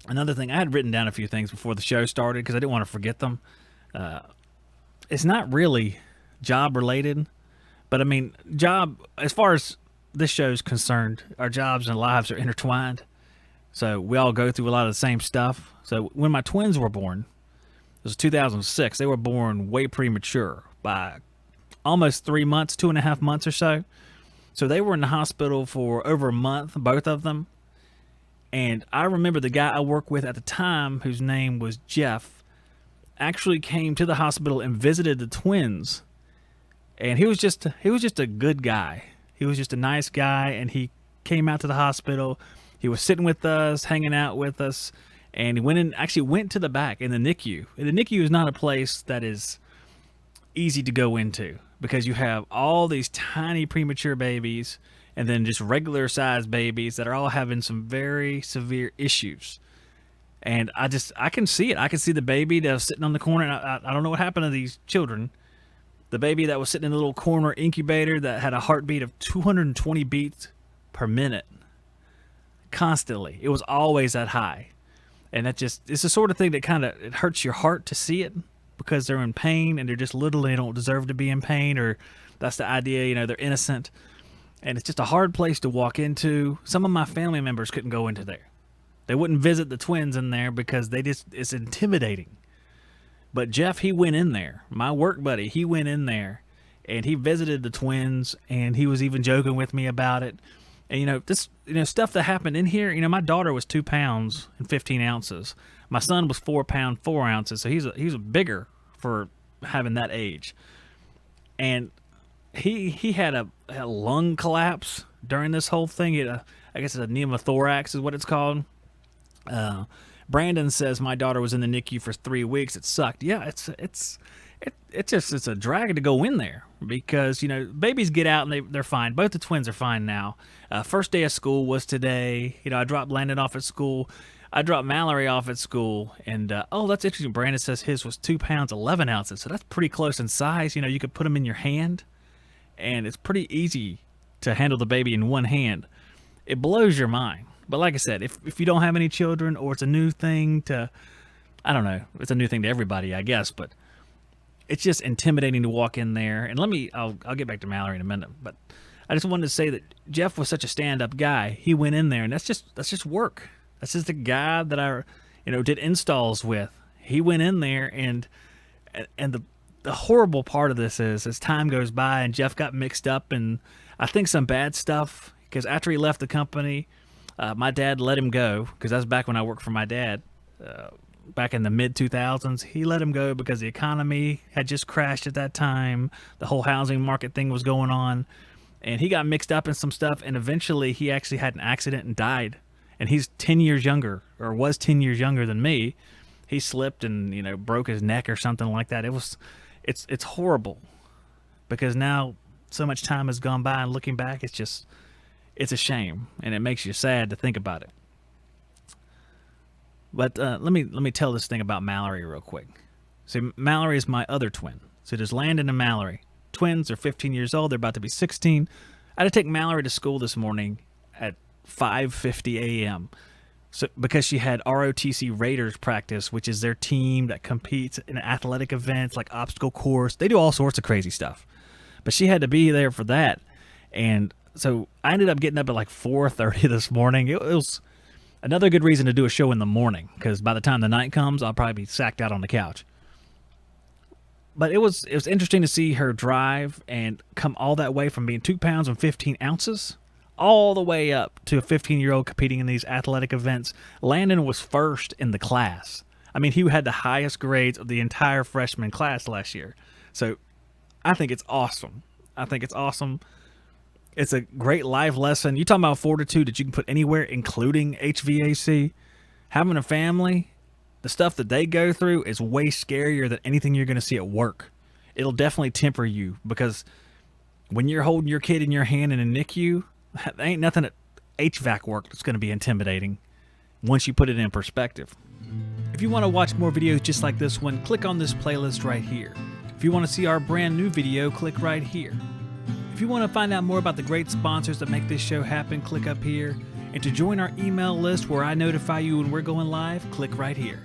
Another thing, I had written down a few things before the show started because I didn't want to forget them. Uh, it's not really job related, but I mean, job, as far as this show is concerned, our jobs and lives are intertwined. So we all go through a lot of the same stuff. So when my twins were born, it was 2006, they were born way premature by almost 3 months, 2.5 months or so. So they were in the hospital for over a month, both of them. And I remember the guy I worked with at the time, whose name was Jeff, actually came to the hospital and visited the twins. And he was just a good guy. He was just a nice guy, and he came out to the hospital. He was sitting with us, hanging out with us, and he went to the back in the NICU. And the NICU is not a place that is easy to go into because you have all these tiny premature babies and then just regular sized babies that are all having some very severe issues. And I can see it. I can see the baby that was sitting on the corner. And I don't know what happened to these children. The baby that was sitting in the little corner incubator that had a heartbeat of 220 beats per minute constantly. It was always that high. And it's the sort of thing that kind of it hurts your heart to see it because they're in pain and they're just little and they don't deserve to be in pain, or that's the idea, they're innocent. And it's just a hard place to walk into. Some of my family members couldn't go into there. They wouldn't visit the twins in there because it's intimidating. But Jeff, he went in there. My work buddy, he went in there and he visited the twins, and he was even joking with me about it. And this stuff that happened in here, my daughter was 2 pounds and 15 ounces. My son was 4 pounds 4 ounces, so he's a bigger for having that age. And he had a lung collapse during this whole thing. I guess it's a pneumothorax is what it's called. Brandon says my daughter was in the NICU for 3 weeks. It sucked. Yeah, it's a drag to go in there because babies get out and they're fine. Both the twins are fine now. First day of school was today. I dropped Landon off at school. I dropped Mallory off at school, and that's interesting. Brandon says his was 2 pounds 11 ounces, so that's pretty close in size. You could put them in your hand, and it's pretty easy to handle the baby in one hand. It blows your mind. But like I said, if you don't have any children, or it's a new thing I don't know, it's a new thing to everybody, I guess, but it's just intimidating to walk in there. And I'll get back to Mallory in a minute, but I just wanted to say that Jeff was such a stand-up guy. He went in there, and that's just work. That's just the guy that I, did installs with. He went in there, and the horrible part of this is as time goes by and Jeff got mixed up in, I think, some bad stuff, because after he left the company, my dad let him go, because that's back when I worked for my dad. Back in the mid-2000s, he let him go because the economy had just crashed at that time. The whole housing market thing was going on, and he got mixed up in some stuff, and eventually he actually had an accident and died. And he's 10 years younger, or was 10 years younger than me. He slipped and, broke his neck or something like that. It's horrible, because now so much time has gone by, and looking back, it's a shame, and it makes you sad to think about it. But let me tell this thing about Mallory real quick. See, Mallory is my other twin. So there's Landon and Mallory. Twins are 15 years old. They're about to be 16. I had to take Mallory to school this morning at 5:50 a.m. So because she had ROTC Raiders practice, which is their team that competes in athletic events like obstacle course. They do all sorts of crazy stuff. But she had to be there for that. And so I ended up getting up at like 4:30 this morning. It was another good reason to do a show in the morning, because by the time the night comes, I'll probably be sacked out on the couch. But it was interesting to see her drive and come all that way from being 2 pounds and 15 ounces all the way up to a 15-year-old competing in these athletic events. Landon was first in the class. I mean, he had the highest grades of the entire freshman class last year. So I think it's awesome. It's a great life lesson. You talking about fortitude that you can put anywhere, including HVAC. Having a family, the stuff that they go through is way scarier than anything you're going to see at work. It'll definitely temper you, because when you're holding your kid in your hand in a NICU, there ain't nothing at HVAC work that's going to be intimidating once you put it in perspective. If you want to watch more videos just like this one, click on this playlist right here. If you want to see our brand new video, click right here. If you want to find out more about the great sponsors that make this show happen, click up here. And to join our email list where I notify you when we're going live, click right here.